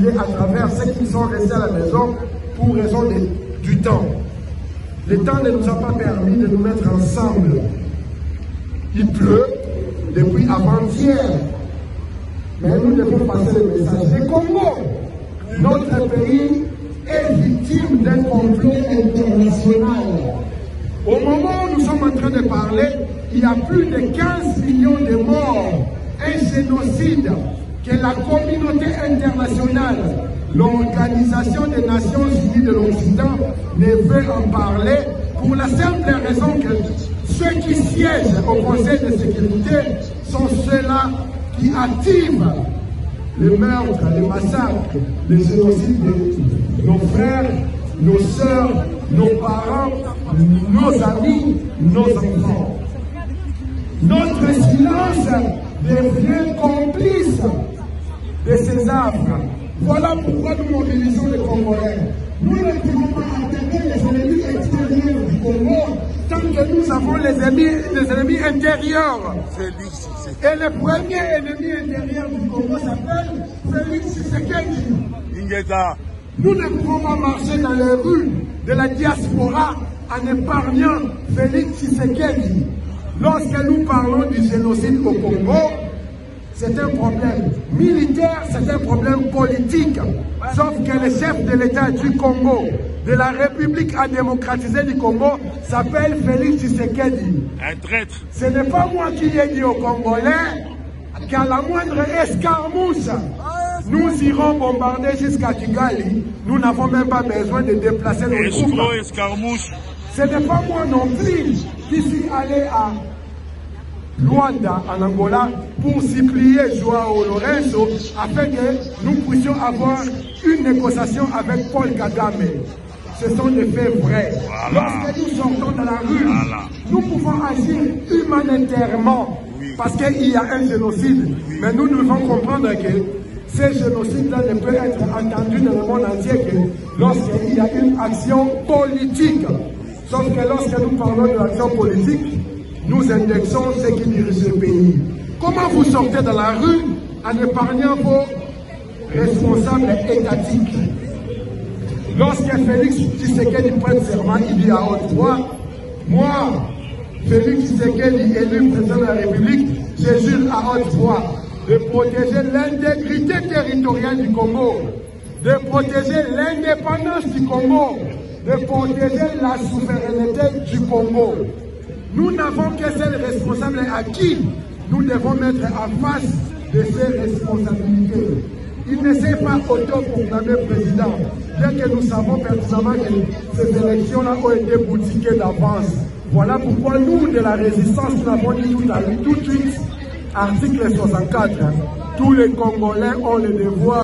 expliquer à travers ceux qui sont restés à la maison pour raison du temps. Le temps ne nous a pas permis de nous mettre ensemble. Il pleut depuis avant-hier. Mais nous devons passer le message. Le Congo, notre pays, est victime d'un complot international. Au moment où nous sommes en train de parler, il y a plus de 15 millions de morts. Un génocide que la communauté internationale, l'Organisation des Nations Unies de l'Occident, ne veut en parler pour la simple raison que ceux qui siègent au Conseil de sécurité sont ceux-là qui activent les meurtres, les massacres, les génocides de nos frères, nos sœurs, nos parents, nos amis, nos enfants. Notre silence devient complice de ces affres. Voilà pourquoi nous mobilisons les Congolais. Nous ne pouvons pas attaquer les ennemis extérieurs du Congo tant que nous avons les ennemis intérieurs. Et le premier ennemi intérieur du Congo s'appelle Félix Tshisekedi. Nous ne pouvons pas marcher dans les rues de la diaspora en épargnant Félix Tshisekedi. Lorsque nous parlons du génocide au Congo, c'est un problème militaire, c'est un problème politique. Sauf que le chef de l'État du Congo, de la République à démocratiser du Congo, s'appelle Félix Tshisekedi. Un traître. Ce n'est pas moi qui ai dit aux Congolais qu'à la moindre escarmouche, nous irons bombarder jusqu'à Kigali. Nous n'avons même pas besoin de déplacer nos troupes. Escarmouche. Ce n'est pas moi non plus qui suis allé à Luanda, en Angola, pour supplier Joao Lorenzo afin que nous puissions avoir une négociation avec Paul Kagame. Ce sont des faits vrais. Voilà. Lorsque nous sortons dans la rue, nous pouvons agir humanitairement parce qu'il y a un génocide. Mais nous devons comprendre que ce génocide-là ne peut être entendu dans le monde entier que lorsqu'il y a une action politique. Sauf que lorsque nous parlons de l'action politique, nous indexons ceux qui dirigent le pays. Comment vous sortez dans la rue en épargnant vos responsables étatiques? Lorsque Félix Tshisekedi prête serment, il dit à haute voix, moi, Félix Tshisekedi, élu président de la République, je jure à haute voix de protéger l'intégrité territoriale du Congo, de protéger l'indépendance du Congo, de protéger la souveraineté du Congo. Nous n'avons qu'un seul responsable à qui nous devons mettre en face de ces responsabilités. Il ne s'est pas autoproclamé président, bien que nous savons pertinemment que ces élections-là ont été boutiquées d'avance. Voilà pourquoi nous, de la résistance, nous avons dit tout de suite, article 64, tous les Congolais ont le devoir